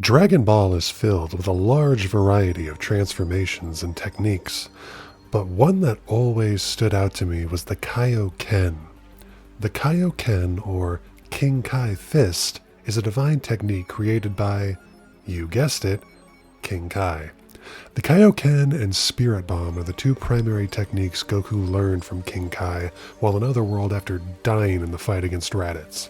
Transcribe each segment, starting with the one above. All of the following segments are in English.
Dragon Ball is filled with a large variety of transformations and techniques, but one that always stood out to me was the KAIOKEN. The KAIOKEN, or King Kai Fist, is a divine technique created by, you guessed it, King Kai. The KAIOKEN and Spirit Bomb are the two primary techniques Goku learned from King Kai while in Otherworld after dying in the fight against Raditz.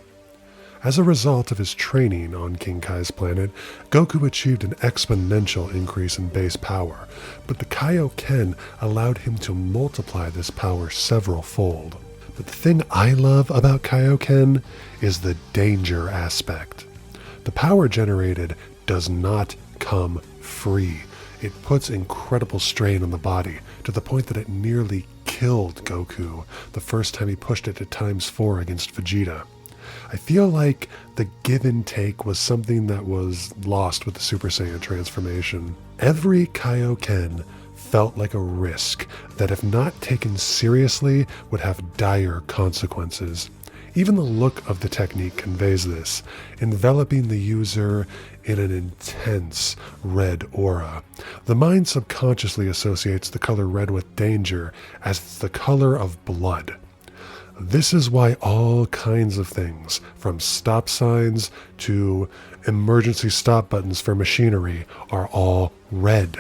As a result of his training on King Kai's planet, Goku achieved an exponential increase in base power, but the KAIOKEN allowed him to multiply this power several-fold. But the thing I love about KAIOKEN is the danger aspect. The power generated does not come free. It puts incredible strain on the body, to the point that it nearly killed Goku the first time he pushed it to ×4 against Vegeta. I feel like the give and take was something that was lost with the Super Saiyan transformation. Every KAIOKEN felt like a risk that, if not taken seriously, would have dire consequences. Even the look of the technique conveys this, enveloping the user in an intense red aura. The mind subconsciously associates the color red with danger, as it's the color of blood. This is why all kinds of things, from stop signs to emergency stop buttons for machinery, are all red.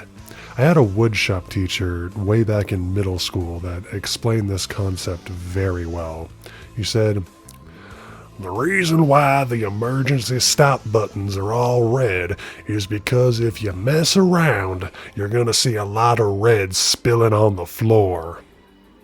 I had a woodshop teacher way back in middle school that explained this concept very well. He said, "The reason why the emergency stop buttons are all red is because if you mess around, you're gonna see a lot of red spilling on the floor."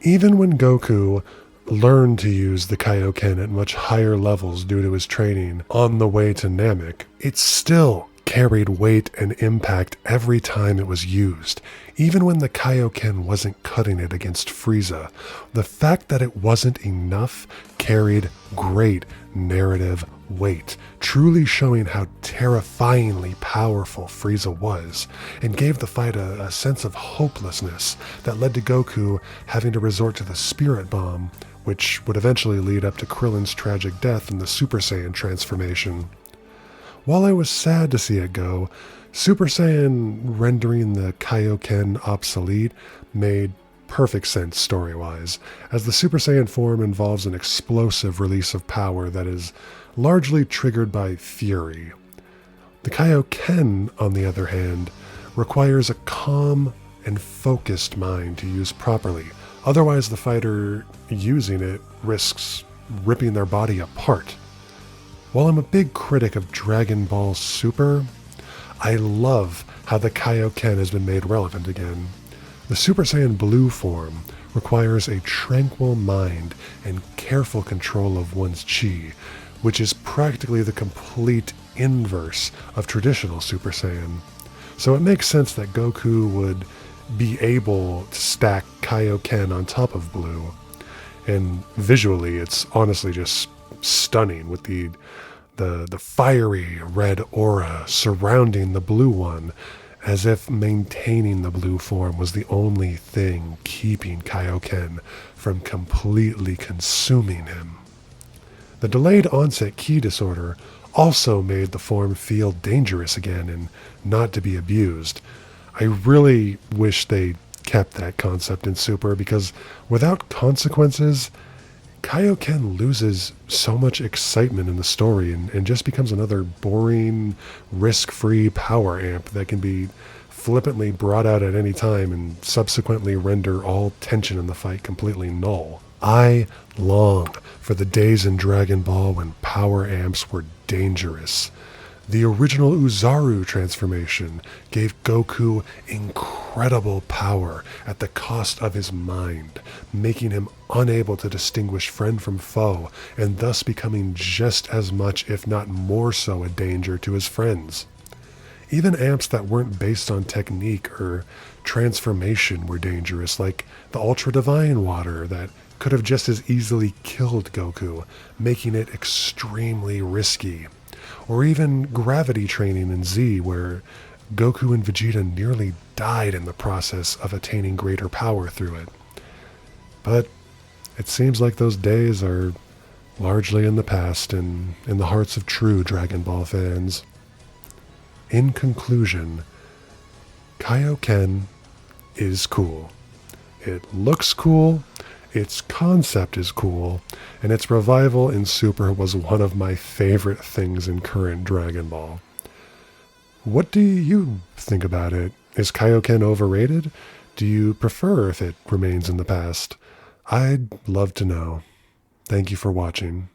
Even when Goku learned to use the KAIOKEN at much higher levels due to his training on the way to Namek, it still carried weight and impact every time it was used. Even when the KAIOKEN wasn't cutting it against Frieza, the fact that it wasn't enough carried great narrative weight, truly showing how terrifyingly powerful Frieza was, and gave the fight a sense of hopelessness that led to Goku having to resort to the Spirit Bomb, which would eventually lead up to Krillin's tragic death in the Super Saiyan transformation. While I was sad to see it go, Super Saiyan rendering the KAIOKEN obsolete made perfect sense story-wise, as the Super Saiyan form involves an explosive release of power that is largely triggered by fury. The KAIOKEN, on the other hand, requires a calm and focused mind to use properly. Otherwise, the fighter using it risks ripping their body apart. While I'm a big critic of Dragon Ball Super, I love how the KAIOKEN has been made relevant again. The Super Saiyan Blue form requires a tranquil mind and careful control of one's chi, which is practically the complete inverse of traditional Super Saiyan. So it makes sense that Goku would be able to stack KAIOKEN on top of Blue. And visually, it's honestly just stunning with the fiery red aura surrounding the blue one, as if maintaining the blue form was the only thing keeping KAIOKEN from completely consuming him. The delayed onset ki disorder also made the form feel dangerous again and not to be abused. I really wish they kept that concept in Super, because without consequences, KAIOKEN loses so much excitement in the story and just becomes another boring, risk-free power amp that can be flippantly brought out at any time and subsequently render all tension in the fight completely null. I long for the days in Dragon Ball when power amps were dangerous. The original Uzaru transformation gave Goku incredible power at the cost of his mind, making him unable to distinguish friend from foe, and thus becoming just as much, if not more so, a danger to his friends. Even amps that weren't based on technique or transformation were dangerous, like the Ultra Divine Water that could have just as easily killed Goku, making it extremely risky. Or even gravity training in Z, where Goku and Vegeta nearly died in the process of attaining greater power through it. But it seems like those days are largely in the past and in the hearts of true Dragon Ball fans. In conclusion, KAIOKEN is cool. It looks cool, its concept is cool, and its revival in Super was one of my favorite things in current Dragon Ball. What do you think about it? Is KAIOKEN overrated? Do you prefer if it remains in the past? I'd love to know. Thank you for watching.